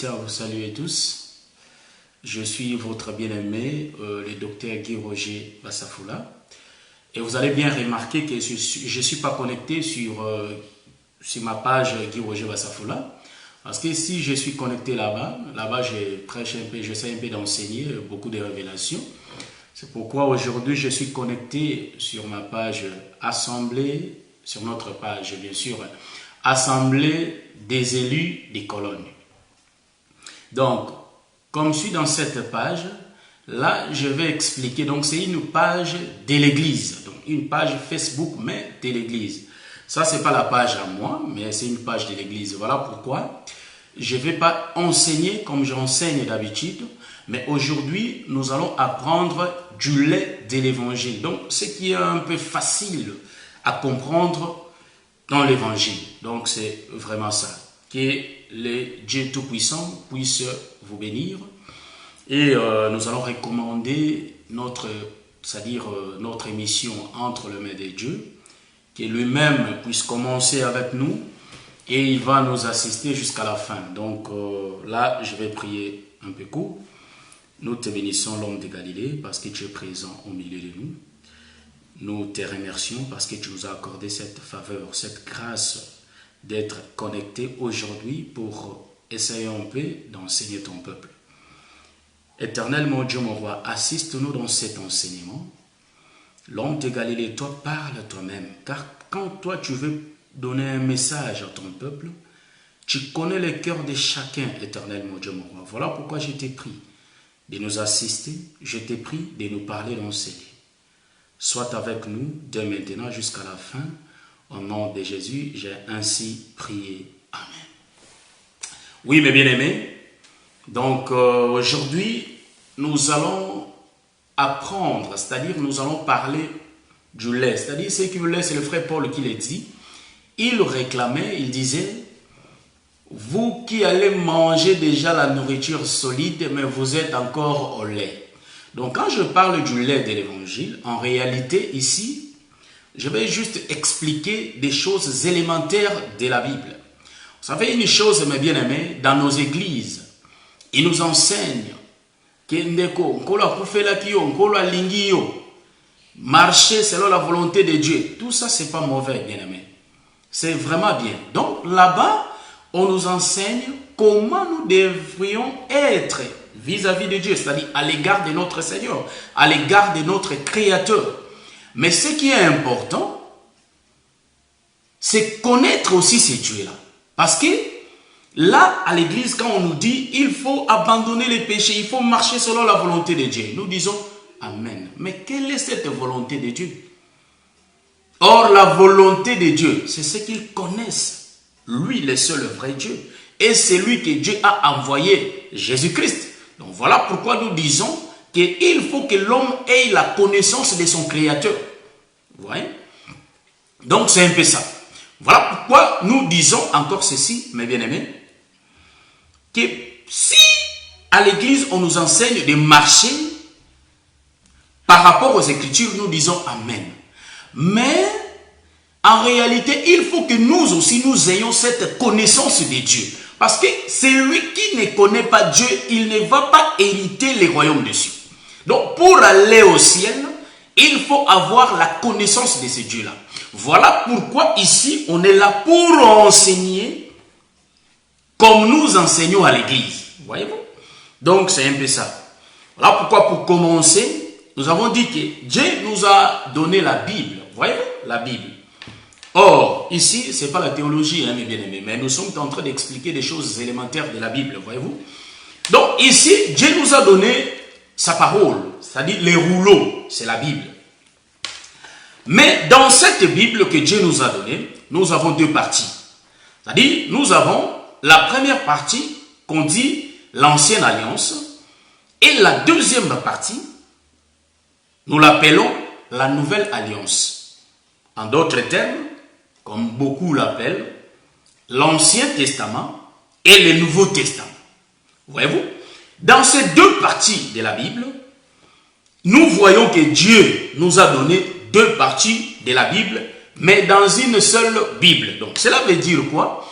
à vous saluer tous. Je suis votre bien-aimé, le docteur Guy Roger Bassafoula. Et vous allez bien remarquer que je ne suis pas connecté sur ma page Guy Roger Bassafoula. Parce que si je suis connecté là-bas, je prêche un peu, j'essaie un peu d'enseigner beaucoup de révélations. C'est pourquoi aujourd'hui je suis connecté sur ma page Assemblée, sur notre page bien sûr, Assemblée des élus des colonnes. Donc, comme je suis dans cette page, là je vais expliquer, donc c'est une page de l'église, donc une page Facebook mais de l'église. Ça c'est pas la page à moi, mais c'est une page de l'église. Voilà pourquoi je ne vais pas enseigner comme j'enseigne d'habitude, mais aujourd'hui nous allons apprendre du lait de l'évangile. Donc ce qui est un peu facile à comprendre dans l'évangile. Donc c'est vraiment ça. Que le Dieu Tout-Puissant puisse vous bénir. Et nous allons recommander notre émission entre les mains de Dieu. Que lui-même puisse commencer avec nous. Et il va nous assister jusqu'à la fin. Donc là, je vais prier un peu court. Nous te bénissons, l'homme de Galilée, parce que tu es présent au milieu de nous. Nous te remercions parce que tu nous as accordé cette faveur, cette grâce d'être connecté aujourd'hui pour essayer un peu d'enseigner ton peuple. Éternel mon Dieu, mon roi, assiste-nous dans cet enseignement. L'homme de Galilée, toi, parle toi-même, car quand toi tu veux donner un message à ton peuple, tu connais le cœur de chacun, éternel mon Dieu, mon roi. Voilà pourquoi je t'ai pris de nous assister, je t'ai pris de nous parler, d'enseigner. Sois avec nous dès maintenant jusqu'à la fin. Au nom de Jésus, j'ai ainsi prié. Amen. Oui, mes bien-aimés, donc aujourd'hui, nous allons apprendre, c'est-à-dire nous allons parler du lait. C'est-à-dire ce qui le lait, c'est le frère Paul qui l'a dit. Il réclamait, il disait, vous qui allez manger déjà la nourriture solide, mais vous êtes encore au lait. Donc quand je parle du lait de l'évangile, en réalité ici, je vais juste expliquer des choses élémentaires de la Bible. Vous savez une chose, mes bien-aimés, dans nos églises, ils nous enseignent que marcher selon la volonté de Dieu. Tout ça, c'est pas mauvais, bien-aimés. C'est vraiment bien. Donc là-bas, on nous enseigne comment nous devrions être vis-à-vis de Dieu, c'est-à-dire à l'égard de notre Seigneur, à l'égard de notre Créateur. Mais ce qui est important, c'est connaître aussi ces dieux-là. Parce que là, à l'église, quand on nous dit, il faut abandonner les péchés, il faut marcher selon la volonté de Dieu, nous disons, Amen. Mais quelle est cette volonté de Dieu? Or, la volonté de Dieu, c'est ce qu'ils connaissent. Lui, le seul vrai Dieu. Et c'est lui que Dieu a envoyé, Jésus-Christ. Donc voilà pourquoi nous disons qu'il faut que l'homme ait la connaissance de son Créateur. Vous voyez? Donc c'est un peu ça. Voilà pourquoi nous disons encore ceci, mes bien-aimés, que si à l'église on nous enseigne de marcher par rapport aux Écritures, nous disons Amen. Mais en réalité, il faut que nous aussi nous ayons cette connaissance de Dieu. Parce que celui qui ne connaît pas Dieu, il ne va pas hériter les royaumes des cieux. Donc pour aller au ciel, il faut avoir la connaissance de ce Dieu-là. Voilà pourquoi ici, on est là pour enseigner comme nous enseignons à l'église. Voyez-vous? Donc c'est un peu ça. Voilà pourquoi pour commencer, nous avons dit que Dieu nous a donné la Bible. Voyez-vous? La Bible. Or, ici, ce n'est pas la théologie, hein, mes bien-aimés, mais nous sommes en train d'expliquer des choses élémentaires de la Bible, voyez-vous. Donc, ici, Dieu nous a donné sa parole, c'est-à-dire les rouleaux, c'est la Bible. Mais dans cette Bible que Dieu nous a donnée, nous avons deux parties. C'est-à-dire, nous avons la première partie qu'on dit l'ancienne alliance, et la deuxième partie, nous l'appelons la nouvelle alliance. En d'autres termes, comme beaucoup l'appellent, l'Ancien Testament et le Nouveau Testament. Voyez-vous? Dans ces deux parties de la Bible, nous voyons que Dieu nous a donné deux parties de la Bible, mais dans une seule Bible. Donc, cela veut dire quoi?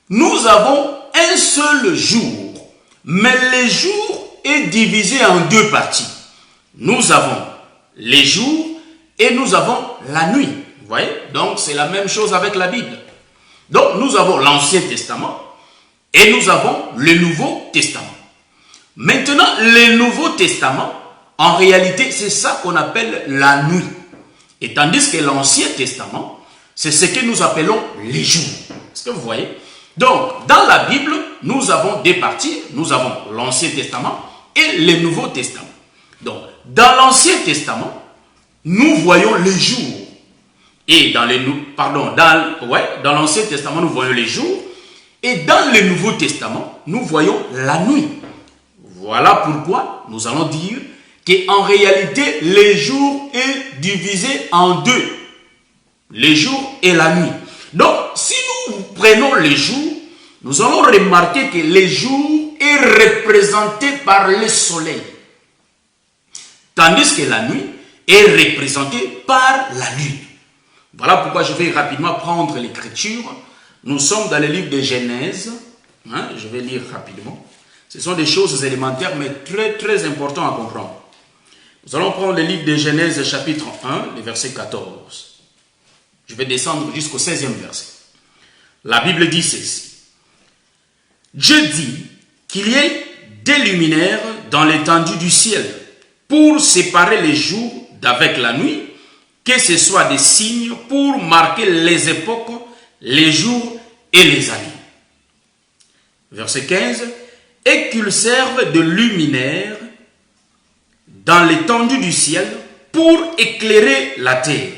Nous avons un seul jour Mais le jour est divisé en deux parties. Nous avons les jours et nous avons la nuit. Vous voyez? Donc c'est la même chose avec la Bible. Donc nous avons l'Ancien Testament et nous avons le Nouveau Testament. Maintenant, le Nouveau Testament, en réalité, c'est ça qu'on appelle la nuit. Et tandis que l'Ancien Testament, c'est ce que nous appelons les jours. Est-ce que vous voyez? Donc, dans la Bible, nous avons deux parties. Nous avons l'Ancien Testament et le Nouveau Testament. Donc, dans l'Ancien Testament, nous voyons les jours. Et dans l'Ancien Testament, nous voyons les jours. Et dans le Nouveau Testament, nous voyons la nuit. Voilà pourquoi nous allons dire qu'en réalité, le jour est divisé en deux. Le jour et la nuit. Donc, si nous prenons les jours, nous allons remarquer que le jour est représenté par le soleil. Tandis que la nuit est représentée par la lune. Voilà pourquoi je vais rapidement prendre l'écriture. Nous sommes dans le livre de Genèse. Je vais lire rapidement. Ce sont des choses élémentaires, mais très, très importantes à comprendre. Nous allons prendre le livre de Genèse, chapitre 1, le verset 14. Je vais descendre jusqu'au 16e verset. La Bible dit ceci. Dieu dit qu'il y ait des luminaires dans l'étendue du ciel pour séparer les jours d'avec la nuit, que ce soit des signes pour marquer les époques, les jours et les années. Verset 15. Et qu'ils servent de luminaires dans l'étendue du ciel pour éclairer la terre.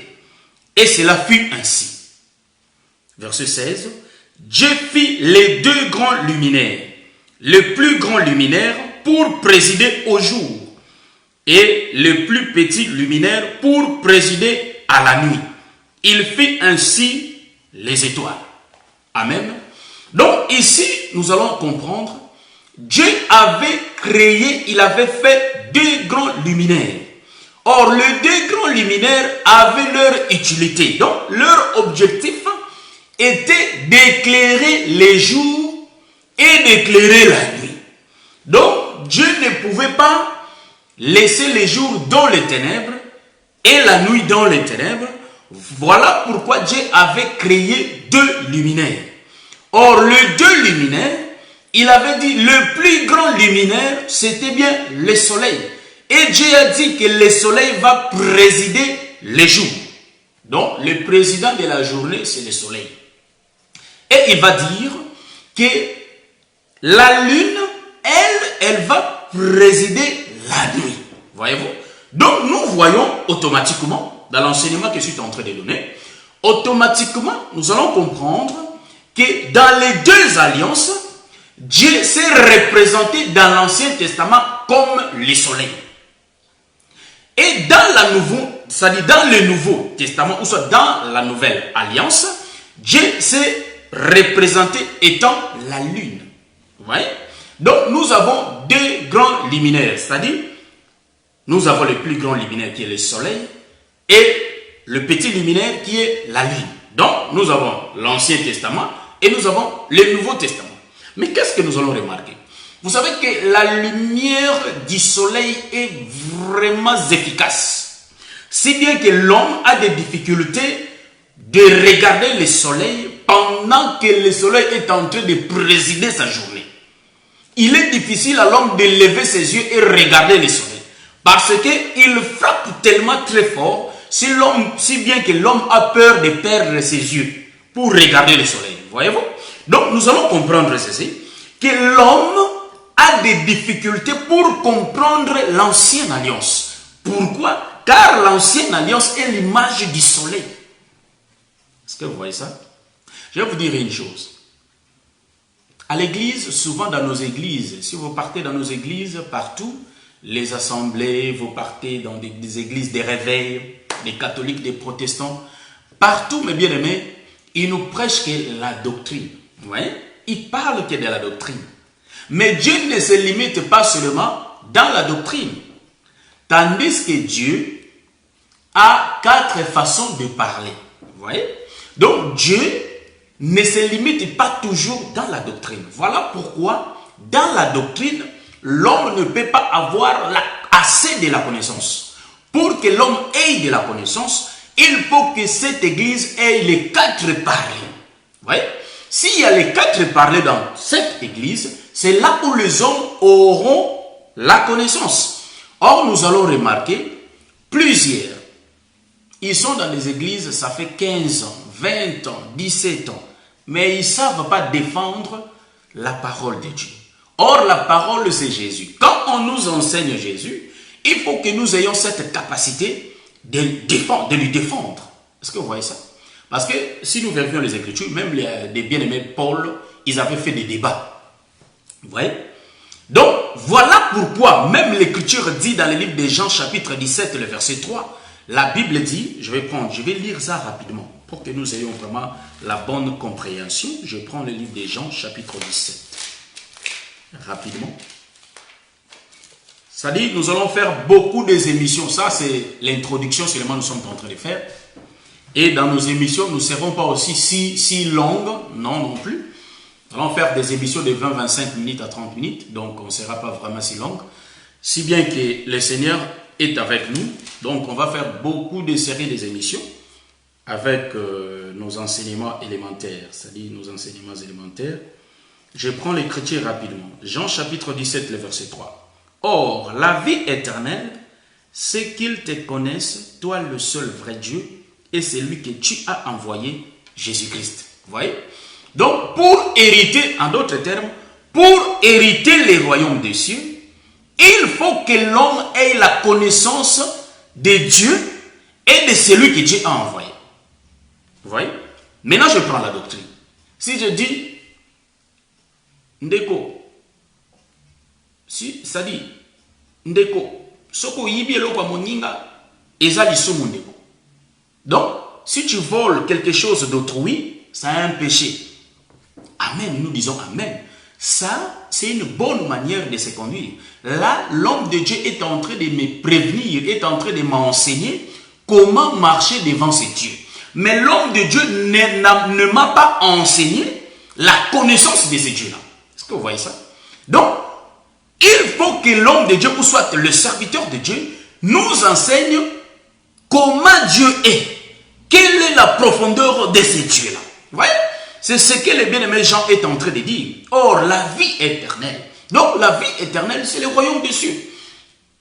Et cela fut ainsi. Verset 16. Dieu fit les deux grands luminaires, le plus grand luminaire pour présider au jour et le plus petit luminaire pour présider à la nuit. Il fit ainsi les étoiles. Amen. Donc ici, nous allons comprendre, Dieu avait créé, il avait fait deux grands luminaires. Or, les deux grands luminaires avaient leur utilité. Donc, leur objectif était d'éclairer les jours et d'éclairer la nuit. Donc, Dieu ne pouvait pas laisser les jours dans les ténèbres et la nuit dans les ténèbres. Voilà pourquoi Dieu avait créé deux luminaires. Or, les deux luminaires, il avait dit le plus grand luminaire, c'était bien le soleil. Et Dieu a dit que le soleil va présider les jours. Donc, le président de la journée, c'est le soleil. Et il va dire que la lune, elle va présider la nuit. Voyez-vous? Donc, nous voyons automatiquement, dans l'enseignement que je suis en train de donner, automatiquement, nous allons comprendre que dans les deux alliances, Dieu s'est représenté dans l'Ancien Testament comme le soleil. Et dans dans le Nouveau Testament, ou soit dans la Nouvelle Alliance, Dieu s'est représenté étant la lune. Vous voyez? Donc nous avons deux grands luminaires, c'est-à-dire nous avons le plus grand luminaire qui est le soleil et le petit luminaire qui est la lune. Donc nous avons l'Ancien Testament et nous avons le Nouveau Testament. Mais qu'est-ce que nous allons remarquer? Vous savez que la lumière du soleil est vraiment efficace. Si bien que l'homme a des difficultés de regarder le soleil pendant que le soleil est en train de présider sa journée. Il est difficile à l'homme de lever ses yeux et regarder le soleil. Parce qu'il frappe tellement très fort, si bien que l'homme a peur de perdre ses yeux pour regarder le soleil. Voyez-vous? Donc nous allons comprendre ceci, que l'homme a des difficultés pour comprendre l'ancienne alliance. Pourquoi? Car l'ancienne alliance est l'image du soleil. Est-ce que vous voyez ça? Je vais vous dire une chose. À l'église, souvent dans nos églises, si vous partez dans nos églises, partout, les assemblées, vous partez dans des églises des réveils, des catholiques, des protestants, partout, mes bien-aimés, ils nous prêchent que la doctrine. Vous voyez? Ils parlent que de la doctrine. Mais Dieu ne se limite pas seulement dans la doctrine. Tandis que Dieu a 4 façons de parler. Vous voyez? Donc Dieu ne se limite pas toujours dans la doctrine. Voilà pourquoi dans la doctrine, l'homme ne peut pas avoir assez de la connaissance. Pour que l'homme ait de la connaissance, il faut que cette église ait les 4 parlers. Vous voyez? S'il y a les 4 parlers dans cette église, c'est là où les hommes auront la connaissance. Or, nous allons remarquer plusieurs. Ils sont dans les églises, ça fait 15 ans, 20 ans, 17 ans. Mais ils ne savent pas défendre la parole de Dieu. Or, la parole, c'est Jésus. Quand on nous enseigne Jésus, il faut que nous ayons cette capacité de lui défendre. Est-ce que vous voyez ça? Parce que si nous vérifions les Écritures, même les bien-aimés Paul, ils avaient fait des débats. Vous voyez? Donc, voilà pourquoi même l'Écriture dit dans le livre de Jean, chapitre 17, le verset 3, la Bible dit, je vais lire ça rapidement, pour que nous ayons vraiment la bonne compréhension. Je prends le livre de Jean, chapitre 17. Rapidement. Ça dit, nous allons faire beaucoup d'émissions. Ça, c'est l'introduction seulement nous sommes en train de faire. Et dans nos émissions, nous ne serons pas aussi si longues, non plus. Nous allons faire des émissions de 20-25 minutes à 30 minutes, donc on ne sera pas vraiment si longue. Si bien que le Seigneur est avec nous, donc on va faire beaucoup de séries des émissions avec nos enseignements élémentaires, c'est-à-dire nos enseignements élémentaires. Je prends l'écriture rapidement. Jean chapitre 17, le verset 3. Or, la vie éternelle, c'est qu'ils te connaissent, toi le seul vrai Dieu, et c'est lui que tu as envoyé, Jésus-Christ. Vous voyez? Donc, pour hériter, en d'autres termes, pour hériter les royaumes des cieux, il faut que l'homme ait la connaissance de Dieu et de celui que Dieu a envoyé. Vous voyez? Maintenant, je prends la doctrine. Si je dis, Ndeko, si, ça dit, Ndeko, soko yibi eloko moninga, ezali sumu Ndeko. Donc, si tu voles quelque chose d'autrui, ça a un péché. Amen, nous disons Amen. Ça, c'est une bonne manière de se conduire. Là, l'homme de Dieu est en train de me prévenir, est en train de m'enseigner comment marcher devant ces dieux. Mais l'homme de Dieu ne m'a pas enseigné la connaissance de ces dieux-là. Est-ce que vous voyez ça? Donc, il faut que l'homme de Dieu, ou soit le serviteur de Dieu, nous enseigne comment Dieu est. Quelle est la profondeur de ces dieux-là? Vous voyez? C'est ce que le bien-aimé Jean est en train de dire. Or, la vie éternelle. Donc, la vie éternelle, c'est le royaume des cieux.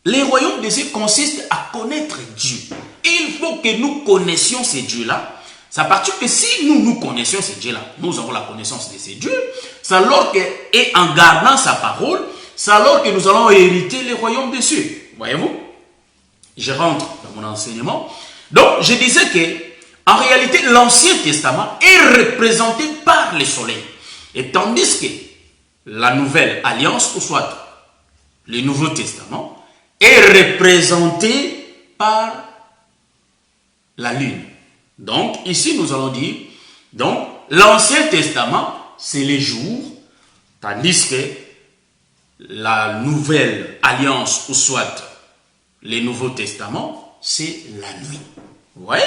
Les royaumes des cieux consistent à connaître Dieu. Il faut que nous connaissions ces dieux-là. C'est à partir que si nous connaissions ces dieux-là, nous avons la connaissance de ces dieux, c'est alors que, et en gardant sa parole, c'est alors que nous allons hériter les royaumes des cieux. Voyez-vous? Je rentre dans mon enseignement. Donc, je disais que, en réalité, l'Ancien Testament est représenté par le soleil. Et tandis que la Nouvelle Alliance, ou soit le Nouveau Testament, est représenté par la lune. Donc, ici, nous allons dire, donc, l'Ancien Testament, c'est les jours, tandis que la Nouvelle Alliance, ou soit le Nouveau Testament, c'est la nuit. Vous voyez?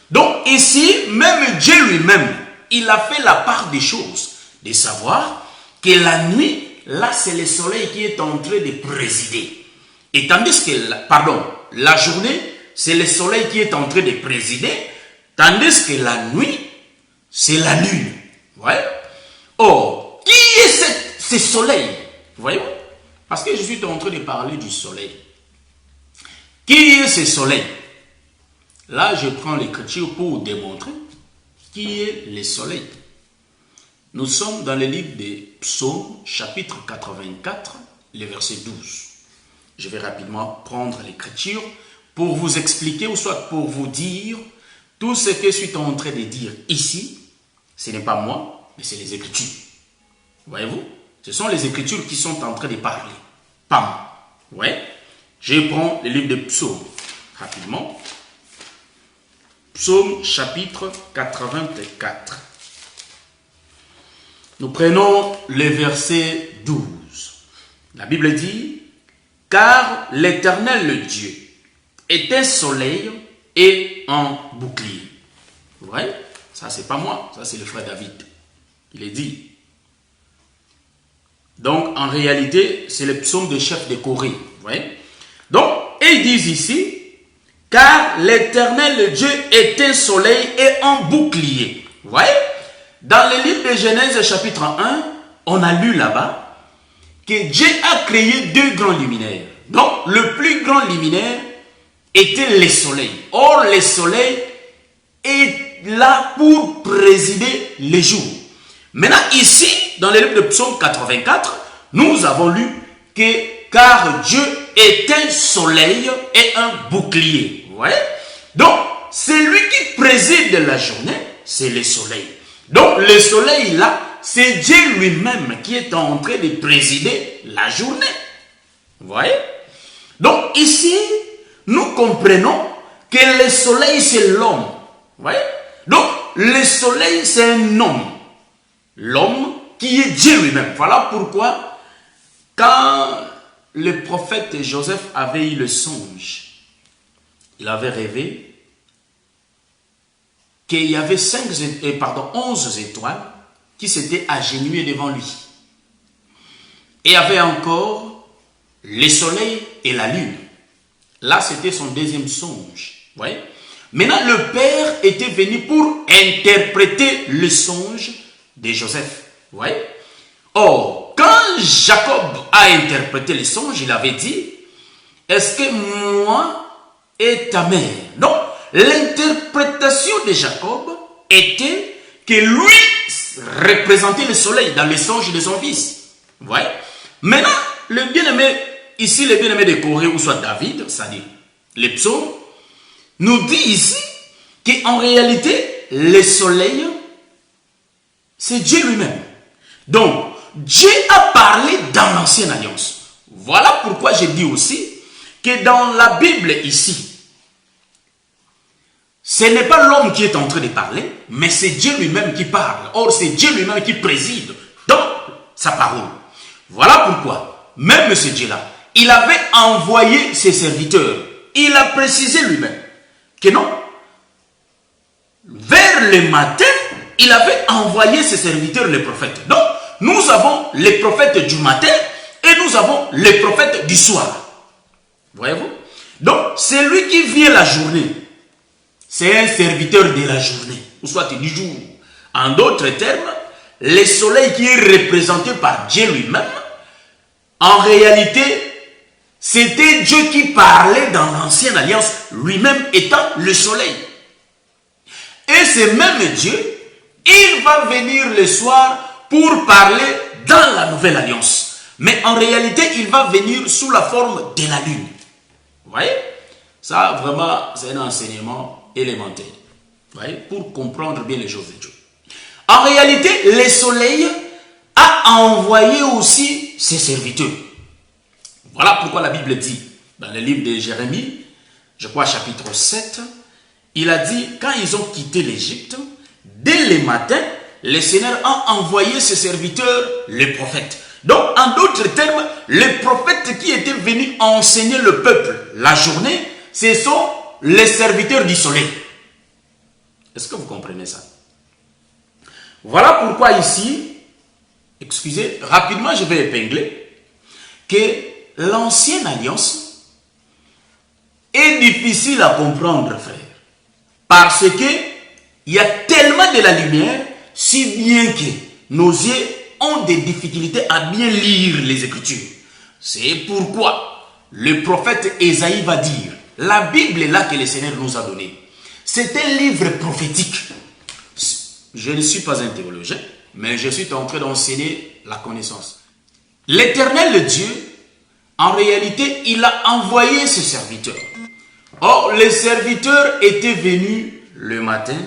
Donc, ici, même Dieu lui-même, il a fait la part des choses, de savoir que la nuit, là, c'est le soleil qui est en train de présider. Et tandis que, la journée, c'est le soleil qui est en train de présider, tandis que la nuit, c'est la lune. Vous voyez? Or, qui est ce soleil? Vous voyez? Parce que je suis en train de parler du soleil. Qui est ce soleil? Là, je prends l'écriture pour démontrer qui est le soleil. Nous sommes dans le livre des Psaumes, chapitre 84, le verset 12. Je vais rapidement prendre l'écriture pour vous expliquer, ou soit pour vous dire tout ce que je suis en train de dire ici. Ce n'est pas moi, mais c'est les Écritures. Voyez-vous? Ce sont les Écritures qui sont en train de parler, pas moi. Ouais. Je prends le livre des Psaumes rapidement. Psaume chapitre 84. Nous prenons le verset 12. La Bible dit, « Car l'Éternel, le Dieu, est un soleil et un bouclier. » Vous voyez? Ça, c'est pas moi. Ça, c'est le frère David. Il est dit. Donc, en réalité, c'est le psaume de chef de Corée. Vous voyez? Donc, et ils disent ici, car l'Éternel Dieu est un soleil et un bouclier. Vous voyez? Dans le livre de Genèse chapitre 1, on a lu là-bas que Dieu a créé deux grands luminaires. Donc, le plus grand luminaire était le soleil. Or, le soleil est là pour présider les jours. Maintenant, ici, dans le livre de Psaume 84, nous avons lu que car Dieu est un soleil et un bouclier. Vous voyez? Donc, celui qui préside la journée, c'est le soleil. Donc, le soleil là, c'est Dieu lui-même qui est en train de présider la journée. Vous voyez? Donc, ici, nous comprenons que le soleil, c'est l'homme. Vous voyez? Donc, le soleil, c'est un homme. L'homme qui est Dieu lui-même. Voilà pourquoi, quand le prophète Joseph avait eu le songe, il avait rêvé qu'il y avait 11 étoiles qui s'étaient agenouillées devant lui. Et il y avait encore le soleil et la lune. Là, c'était son deuxième songe. Vous voyez? Maintenant, le Père était venu pour interpréter le songe de Joseph. Vous voyez? Or, quand Jacob a interprété le songe, il avait dit, est-ce que moi et ta mère? Donc, l'interprétation de Jacob était que lui représentait le soleil dans le songe de son fils. Vous voyez? Maintenant, le bien-aimé, ici le bien-aimé de Corée, ou soit David, c'est-à-dire les psaumes, nous dit ici qu'en réalité, le soleil, c'est Dieu lui-même. Donc, Dieu a parlé dans l'ancienne alliance. Voilà pourquoi je dis aussi que dans la Bible ici, ce n'est pas l'homme qui est en train de parler, mais c'est Dieu lui-même qui parle. Or, c'est Dieu lui-même qui préside dans sa parole. Voilà pourquoi, même ce Dieu-là, il avait envoyé ses serviteurs. Il a précisé lui-même que non, vers le matin, il avait envoyé ses serviteurs, les prophètes. Donc, nous avons les prophètes du matin et nous avons les prophètes du soir. Voyez-vous? Donc, celui qui vient la journée, c'est un serviteur de la journée, ou soit du jour. En d'autres termes, le soleil qui est représenté par Dieu lui-même, en réalité, c'était Dieu qui parlait dans l'ancienne alliance, lui-même étant le soleil. Et ce même Dieu, il va venir le soir pour parler dans la nouvelle alliance. Mais en réalité, il va venir sous la forme de la lune. Vous voyez? Ça, vraiment, c'est un enseignement élémentaire. Vous voyez? Pour comprendre bien les choses de Dieu. En réalité, le soleil a envoyé aussi ses serviteurs. Voilà pourquoi la Bible dit, dans le livre de Jérémie, je crois chapitre 7, il a dit, quand ils ont quitté l'Égypte, dès le matin, le Seigneur a envoyé ses serviteurs, les prophètes. Donc, en d'autres termes, les prophètes qui étaient venus enseigner le peuple la journée, ce sont les serviteurs du soleil. Est-ce que vous comprenez ça? Voilà pourquoi ici, excusez, rapidement je vais épingler que l'ancienne alliance est difficile à comprendre, frère. Parce que il y a tellement de la lumière, si bien que nos yeux ont des difficultés à bien lire les Écritures. C'est pourquoi le prophète Ésaïe va dire, la Bible est là que le Seigneur nous a donnée. C'est un livre prophétique. Je ne suis pas un théologien, mais je suis en train d'enseigner la connaissance. L'Éternel Dieu, en réalité, il a envoyé ses serviteurs. Or, les serviteurs étaient venus le matin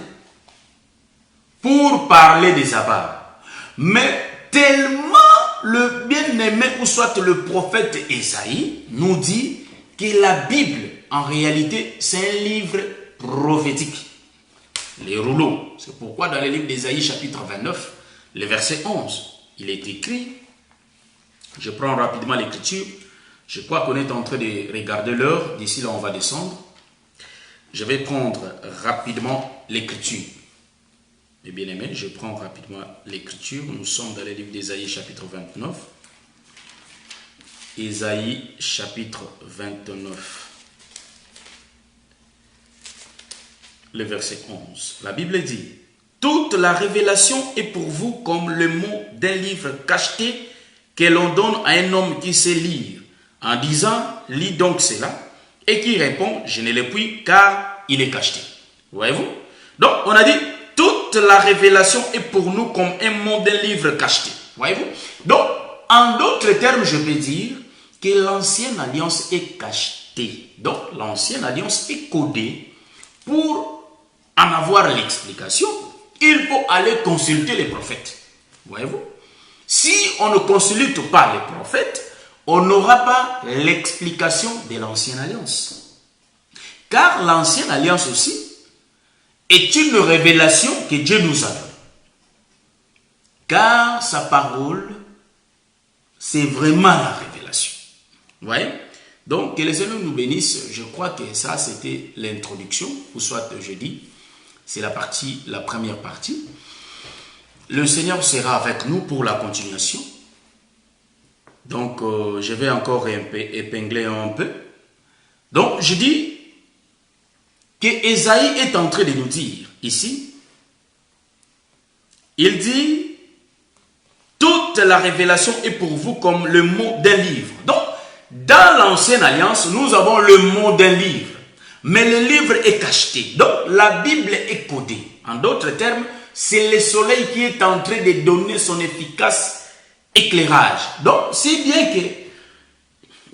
pour parler des sabbats. Mais tellement le bien-aimé, ou soit le prophète Ésaïe, nous dit que la Bible, en réalité, c'est un livre prophétique. Les rouleaux. C'est pourquoi dans le livre d'Ésaïe, chapitre 29, le verset 11, il est écrit, je prends rapidement l'écriture, je crois qu'on est en train de regarder l'heure, d'ici là on va descendre. Je vais prendre rapidement l'écriture. Mes bien-aimés, je prends rapidement l'écriture. Nous sommes dans le livre d'Ésaïe, chapitre 29. Ésaïe chapitre 29, le verset 11. La Bible dit, « Toute la révélation est pour vous comme le mot d'un livre cacheté que l'on donne à un homme qui sait lire, en disant, lis donc cela, et qui répond, je ne le puis car il est cacheté. » Voyez-vous? Donc, on a dit, toute la révélation est pour nous comme un mot d'un livre cacheté. Voyez-vous? Donc, en d'autres termes, je peux dire que l'ancienne alliance est cachetée. Donc, l'ancienne alliance est codée. Pour en avoir l'explication, il faut aller consulter les prophètes. Voyez-vous? Si on ne consulte pas les prophètes, on n'aura pas l'explication de l'ancienne alliance. Car l'ancienne alliance aussi est une révélation que Dieu nous a donnée. Car sa parole, c'est vraiment la révélation. Vous voyez? Donc, que les Seigneur nous bénisse. Je crois que ça, c'était l'introduction, ou soit je dis, c'est la première partie. Le Seigneur sera avec nous pour la continuation. Donc, je vais encore épingler un peu. Donc, je dis que Ésaïe est en train de nous dire ici, il dit, toute la révélation est pour vous comme le mot d'un livre. Donc, dans l'ancienne alliance, nous avons le mot d'un livre. Mais le livre est cacheté. Donc, la Bible est codée. En d'autres termes, c'est le soleil qui est en train de donner son efficace éclairage. Donc, c'est bien qu'il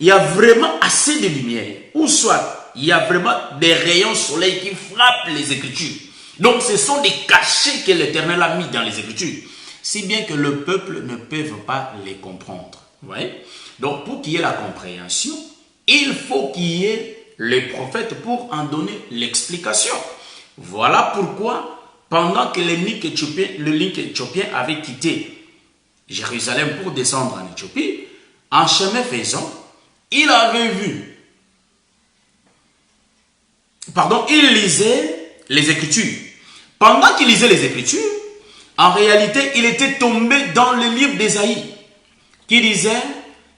y a vraiment assez de lumière. Ou soit, il y a vraiment des rayons soleil qui frappent les Écritures. Donc, ce sont des cachets que l'Éternel a mis dans les Écritures. Si bien que le peuple ne peut pas les comprendre. Vous voyez? Donc, pour qu'il y ait la compréhension, il faut qu'il y ait les prophètes pour en donner l'explication. Voilà pourquoi, pendant que le link éthiopien avait quitté Jérusalem pour descendre en Éthiopie, en chemin faisant, il lisait les Écritures. Pendant qu'il lisait les Écritures, en réalité, il était tombé dans le livre d'Ésaïe,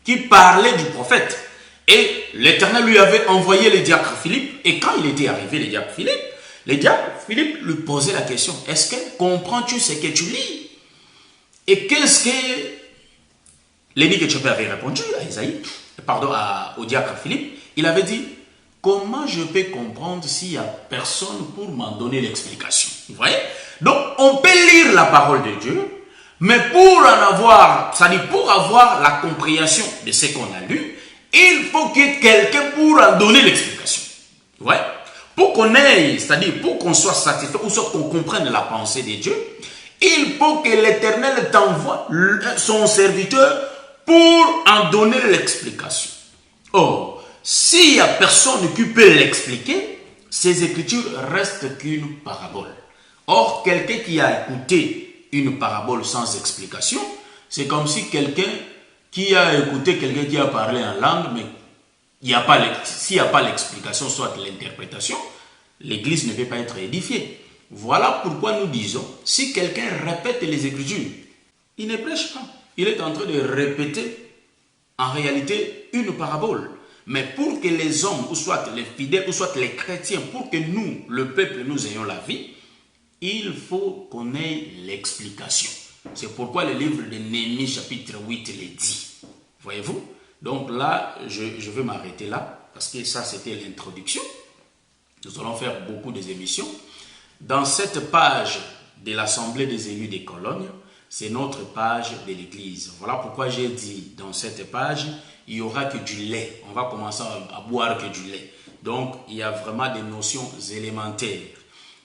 qui parlait du prophète. Et l'Éternel lui avait envoyé le diacre Philippe. Et quand il était arrivé, le diacre Philippe lui posait la question, est-ce que comprends-tu ce que tu lis? Et qu'est-ce que l'énigme éthiopien avait répondu au diacre Philippe? Il avait dit, comment je peux comprendre s'il n'y a personne pour m'en donner l'explication? Vous voyez? Donc, on peut lire la parole de Dieu, mais pour avoir la compréhension de ce qu'on a lu, il faut qu'il y ait quelqu'un pour en donner l'explication. Vous voyez? Pour qu'on ait, c'est-à-dire pour qu'on soit satisfait, ou soit qu'on comprenne la pensée de Dieu, il faut que l'Éternel t'envoie son serviteur pour en donner l'explication. Or, s'il n'y a personne qui peut l'expliquer, ces Écritures restent qu'une parabole. Or, quelqu'un qui a écouté une parabole sans explication, c'est comme si quelqu'un qui a écouté quelqu'un qui a parlé en langue, mais s'il n'y a pas l'explication, soit l'interprétation, l'église ne peut pas être édifiée. Voilà pourquoi nous disons, si quelqu'un répète les Écritures, il ne prêche pas. Il est en train de répéter en réalité une parabole. Mais pour que les hommes, ou soit les fidèles, ou soit les chrétiens, pour que nous, le peuple, nous ayons la vie, il faut qu'on ait l'explication. C'est pourquoi le livre de Néhémie chapitre 8 le dit. Voyez-vous? Donc là, je vais m'arrêter là, parce que ça c'était l'introduction. Nous allons faire beaucoup d'émissions. Dans cette page de l'Assemblée des élus des colonies, c'est notre page de l'église. Voilà pourquoi j'ai dit, dans cette page, il n'y aura que du lait. On va commencer à boire que du lait. Donc, il y a vraiment des notions élémentaires.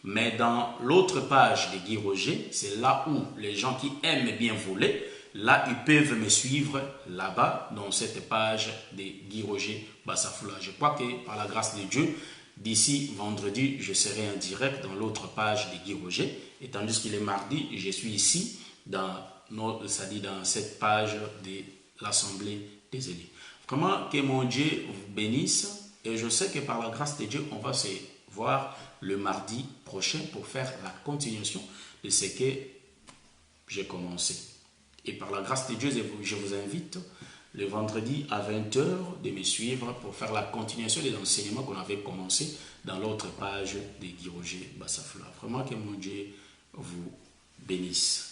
Mais dans l'autre page de Guy Roger, c'est là où les gens qui aiment bien voler, là, ils peuvent me suivre là-bas, dans cette page de Guy Roger Bassafoula. Je crois que par la grâce de Dieu, d'ici vendredi, je serai en direct dans l'autre page de Guy Roger. Et tandis qu'il est mardi, je suis ici, dans cette page de l'Assemblée des élus. Comment que mon Dieu vous bénisse. Et je sais que par la grâce de Dieu, on va se voir le mardi prochain pour faire la continuation de ce que j'ai commencé. Et par la grâce de Dieu, je vous invite le vendredi à 20 h de me suivre pour faire la continuation des enseignements qu'on avait commencé dans l'autre page de Guy Roger Bassafoula. Vraiment que mon Dieu vous bénisse.